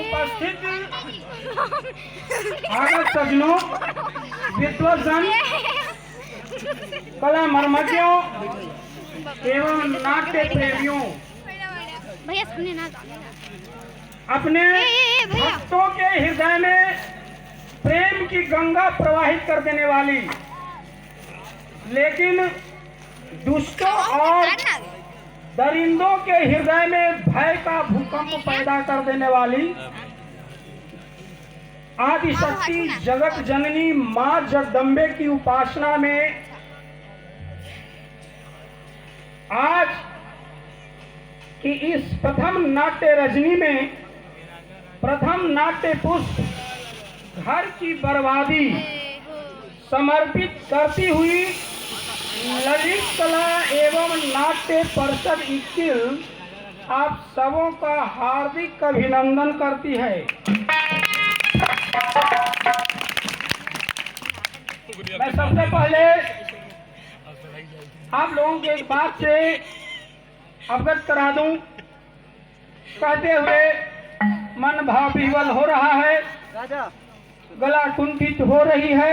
उपस्थित आगत सज्जनों, विद्वजन, कला मर्मज्ञों एवं नाट्य प्रेमियों, भैया सुनिए ना, अपने भक्तों के हृदय में प्रेम की गंगा प्रवाहित कर देने वाली, लेकिन दुष्टों और दरिंदों के हृदय में भय का भूकंप पैदा कर देने वाली आदिशक्ति जगत जननी मां जगदम्बे की उपासना में आज की इस प्रथम नाट्य रजनी में प्रथम नाट्य पुष्प घर की बर्बादी समर्पित करती हुई ललित कला एवं नाट्य परिषद इक्किल आप सबों का हार्दिक अभिनंदन करती है। मैं सबसे पहले आप लोगों की एक बात से अवगत करा दूं, कहते हुए मन भाव विह्वल हो रहा है, गला कुंठित हो रही है,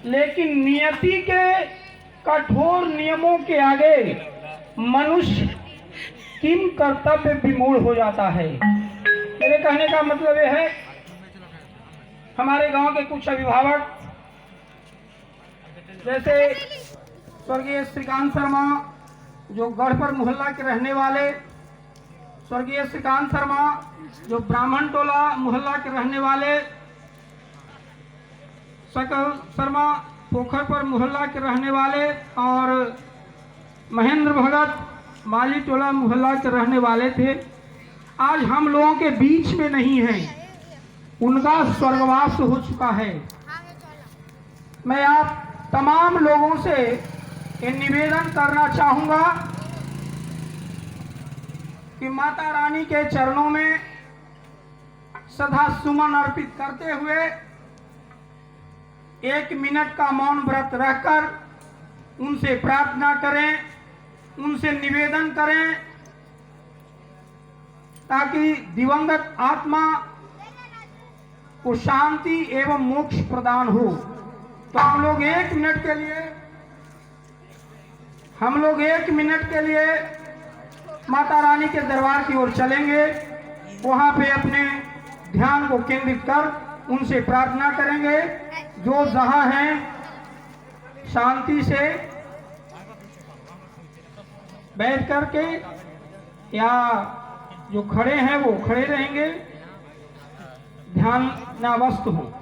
लेकिन नियति के कठोर नियमों के आगे मनुष्य किम कर्तव्य विमूढ़ हो जाता है। मेरे कहने का मतलब यह है, हमारे गांव के कुछ अभिभावक जैसे स्वर्गीय श्रीकांत शर्मा जो गढ़पुर मोहल्ला के रहने वाले, स्वर्गीय श्रीकांत शर्मा जो ब्राह्मण टोला मोहल्ला के रहने वाले, सकल शर्मा पोखरपुर मोहल्ला के रहने वाले और महेंद्र भगत माली टोला मोहल्ला के रहने वाले थे, आज हम लोगों के बीच में नहीं हैं, उनका स्वर्गवास हो चुका है। मैं आप तमाम लोगों से ये निवेदन करना चाहूंगा कि माता रानी के चरणों में सदा सुमन अर्पित करते हुए 1 मिनट का मौन व्रत रहकर उनसे प्रार्थना करें, उनसे निवेदन करें ताकि दिवंगत आत्मा को शांति एवं मोक्ष प्रदान हो। तो हम लोग 1 मिनट के लिए माता रानी के दरबार की ओर चलेंगे, वहां पे अपने ध्यान को केंद्रित कर उनसे प्रार्थना करेंगे। जो जहां हैं शांति से बैठ करके या जो खड़े हैं वो खड़े रहेंगे, ध्यानावस्थ हो।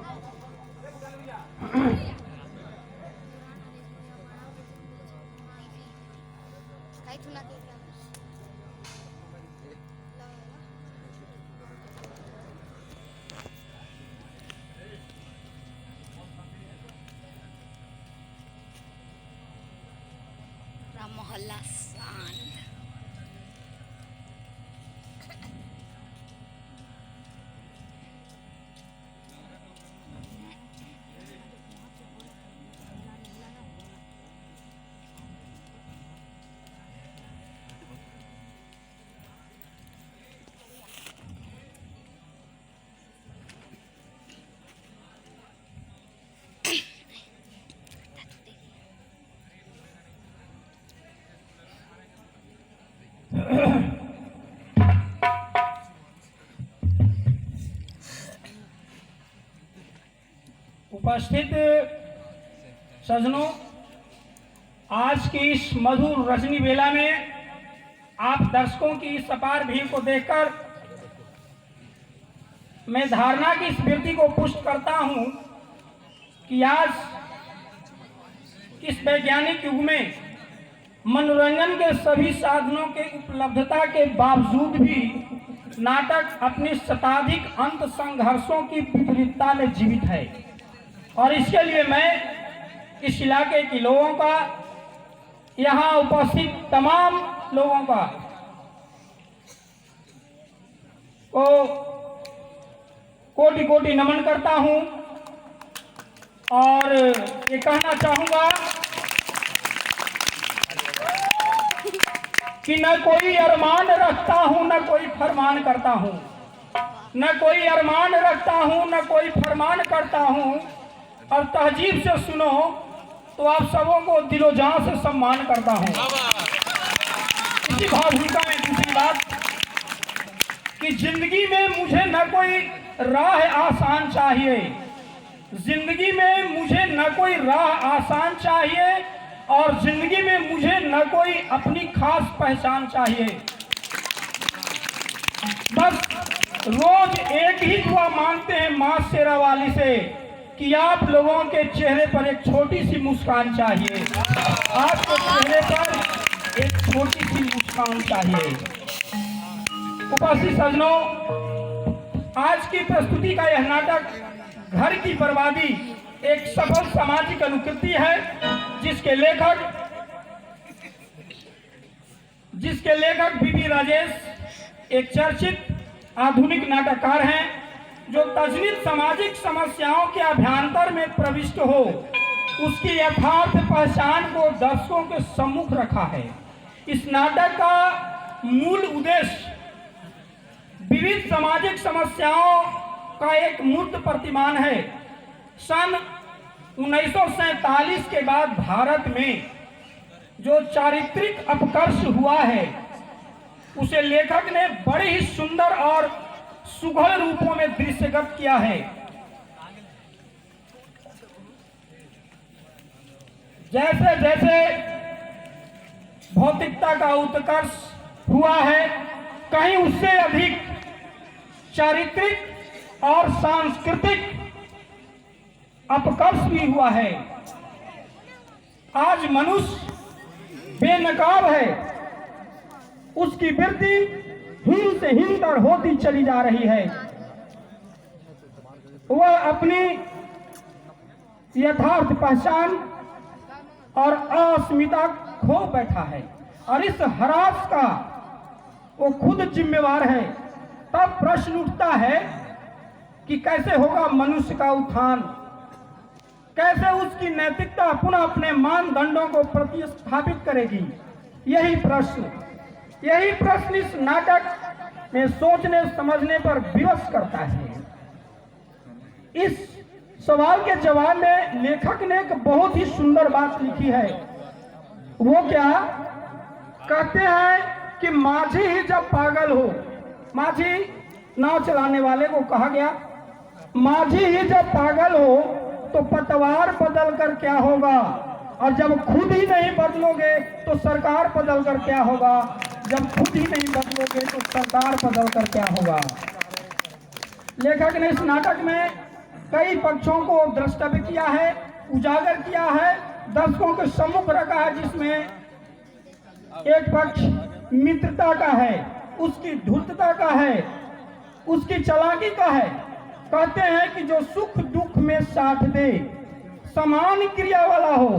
मोहल्ला शांत। उपस्थित सज्जनों, आज की इस मधुर रजनी बेला में आप दर्शकों की इस अपार भीड़ को देखकर मैं धारणा की इस वृत्ति को पुष्ट करता हूं कि आज इस वैज्ञानिक युग में मनोरंजन के सभी साधनों के उपलब्धता के बावजूद भी नाटक अपनी शताधिक अंत संघर्षों की विपरीतता में जीवित है। और इसके लिए मैं इस इलाके के लोगों का, यहाँ उपस्थित तमाम लोगों का को कोटि कोटि नमन करता हूं और ये कहना चाहूंगा कि न कोई अरमान रखता हूं, न कोई फरमान करता हूं। न कोई अरमान रखता हूँ, न कोई फरमान करता हूँ। और तहजीब से सुनो तो आप सबों को दिलो जान से सम्मान करता हूँ। इसी भावुकता में दूसरी बात कि जिंदगी में मुझे न कोई राह आसान चाहिए, जिंदगी में मुझे न कोई राह आसान चाहिए, और जिंदगी में मुझे न कोई अपनी खास पहचान चाहिए। बस रोज एक ही दुआ मांगते हैं मां शेरा वाली से कि आप लोगों के चेहरे पर एक छोटी सी मुस्कान चाहिए, आपके चेहरे पर एक छोटी सी मुस्कान चाहिए। उपस्थित सज्जनों, आज की प्रस्तुति का यह नाटक घर की बर्बादी एक सफल सामाजिक अनुकृति है, जिसके लेखक बीबी राजेश एक चर्चित आधुनिक नाटककार हैं, जो तजनीत सामाजिक समस्याओं के अभ्यंतर में प्रविष्ट हो उसकी यथार्थ पहचान को दर्शकों के सम्मुख रखा है। इस नाटक का मूल उद्देश्य विविध सामाजिक समस्याओं का एक मूर्त प्रतिमान है। सन 1947 के बाद भारत में जो चारित्रिक अपकर्ष हुआ है, उसे लेखक ने बड़े ही सुंदर और सुघड़ रूपों में दृश्यगत किया है। जैसे जैसे भौतिकता का उत्कर्ष हुआ है, कहीं उससे अधिक चारित्रिक और सांस्कृतिक अपकर्ष भी हुआ है। आज मनुष्य बेनकाब है, उसकी वृद्धि हीन से हीनतर होती चली जा रही है। वह अपनी यथार्थ पहचान और अस्मिता खो बैठा है, और इस ह्रास का वो खुद जिम्मेवार है। तब प्रश्न उठता है कि कैसे होगा मनुष्य का उत्थान, कैसे उसकी नैतिकता पुनः अपने मानदंडों को प्रतिस्थापित करेगी। यही प्रश्न इस नाटक में सोचने समझने पर विवश करता है। इस सवाल के जवाब में लेखक ने एक बहुत ही सुंदर बात लिखी है। वो क्या कहते हैं कि माझी ही जब पागल हो, माझी नाव चलाने वाले को कहा गया, माझी ही जब पागल हो तो पतवार बदल कर क्या होगा, और जब खुद ही नहीं बदलोगे तो सरकार बदल कर क्या होगा, जब खुद ही नहीं बदलोगे तो सरकार बदल कर क्या होगा। लेखक ने इस नाटक में कई पक्षों को द्रष्टव्य किया है, उजागर किया है, दर्शकों के सम्मुख रखा है, जिसमें एक पक्ष मित्रता का है, उसकी धूर्तता का है, उसकी चालाकी का है। कहते हैं कि जो सुख दुख में साथ दे, समान क्रिया वाला हो,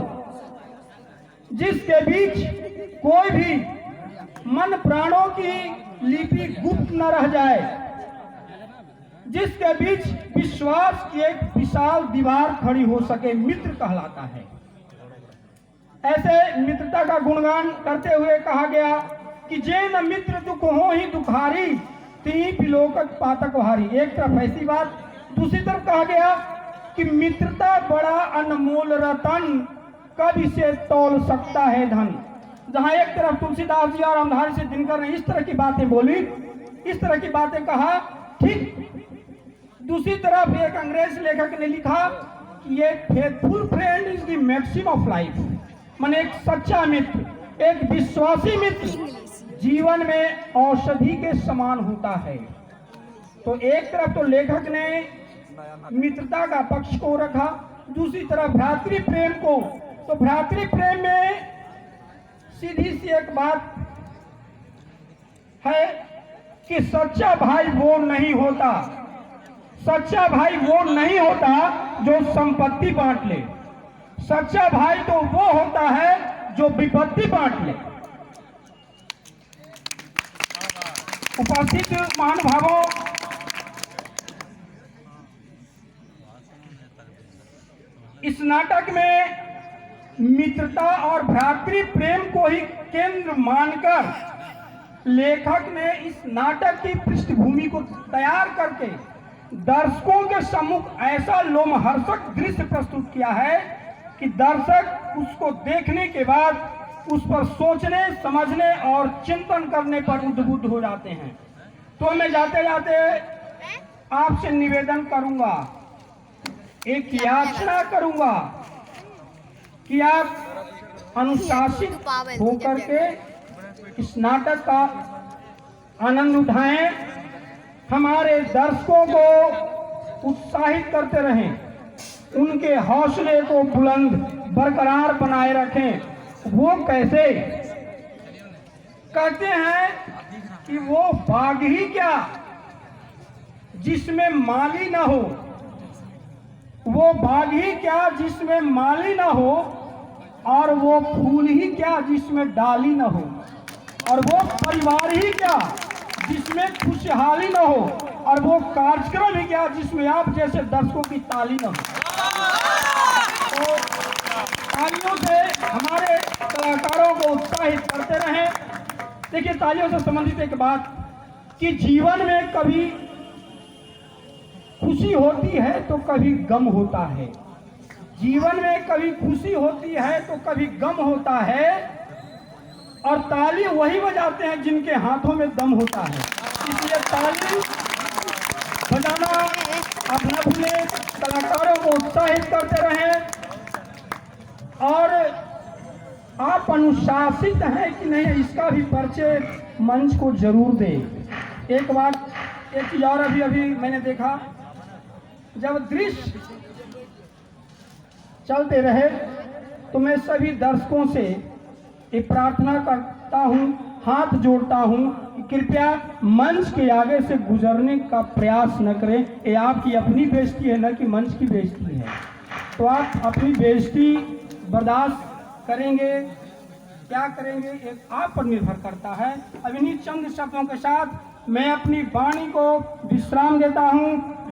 जिसके बीच कोई भी मन प्राणों की लिपि गुप्त न रह जाए, जिसके बीच विश्वास की एक विशाल दीवार खड़ी हो सके, मित्र कहलाता है। ऐसे मित्रता का गुणगान करते हुए कहा गया कि जे न मित्र दुख हो ही दुखारी, ती पिलोकक पातक हारी। एक तरफ ऐसी बात, दूसरी तरफ कहा गया कि मित्रता बड़ा अनमोल रतन, कब इसे तौल सकता है धन। जहां एक तरफ तुलसीदास जी और रामधारी सिंह दिनकर ने इस तरह की बातें बोली, इस तरह की बातें कहा, ठीक दूसरी तरफ एक अंग्रेज लेखक ने लिखा कि ये faithful friend is the maxim of life, माने एक सच्चा मित्र, एक विश्वासी मित्र जीवन में औषधि के समान होता है। तो एक तरफ तो लेखक ने मित्रता का पक्ष को रखा, दूसरी तरफ भ्रातृ प्रेम को। तो भ्रातृ प्रेम में सीधी सी एक बात है कि सच्चा भाई वो नहीं होता, सच्चा भाई वो नहीं होता जो संपत्ति बांट ले, सच्चा भाई तो वो होता है जो विपत्ति बांट ले। उपस्थित महानुभावों, इस नाटक में मित्रता और भ्रातृ प्रेम को ही केंद्र मानकर लेखक ने इस नाटक की पृष्ठभूमि को तैयार करके दर्शकों के सम्मुख ऐसा लोमहर्षक दृश्य प्रस्तुत किया है कि दर्शक उसको देखने के बाद उस पर सोचने, समझने और चिंतन करने पर उद्बुद्ध हो जाते हैं। तो मैं जाते जाते आपसे निवेदन करूंगा, एक याचना करूंगा कि आप अनुशासित होकर के इस नाटक का आनंद उठाएं, हमारे दर्शकों को उत्साहित करते रहें, उनके हौसले को बुलंद बरकरार बनाए रखें। वो कैसे? कहते हैं कि वो बाग ही क्या जिसमें माली ना हो, वो बाग ही क्या जिसमें माली ना हो, और वो फूल ही क्या जिसमें डाली ना हो, और वो परिवार ही क्या जिसमें खुशहाली ना हो, और वो कार्यक्रम ही क्या जिसमें आप जैसे दर्शकों की ताली ना हो। तो तालियों से हमारे कलाकारों को उत्साहित करते रहें। देखिए, तालियों से संबंधित एक बात कि जीवन में कभी खुशी होती है तो कभी गम होता है, जीवन में कभी खुशी होती है तो कभी गम होता है, और ताली वही बजाते हैं जिनके हाथों में दम होता है। इसलिए ताली बजाना आप न भूलें, कलाकारों को उत्साहित करते रहें, और आप अनुशासित हैं कि नहीं इसका भी परिचय मंच को जरूर दें। एक बात, एक चीज और अभी मैंने देखा, जब दृश्य चलते रहे तो मैं सभी दर्शकों से ये प्रार्थना करता हूँ, हाथ जोड़ता हूँ कि कृपया मंच के आगे से गुजरने का प्रयास न करें। ये आपकी अपनी बेइज्जती है, न कि मंच की बेइज्जती है। तो आप अपनी बेइज्जती बर्दाश्त करेंगे, क्या करेंगे, एक आप पर निर्भर करता है। अब इन्हीं चंद शब्दों के साथ मैं अपनी वाणी को विश्राम देता हूँ।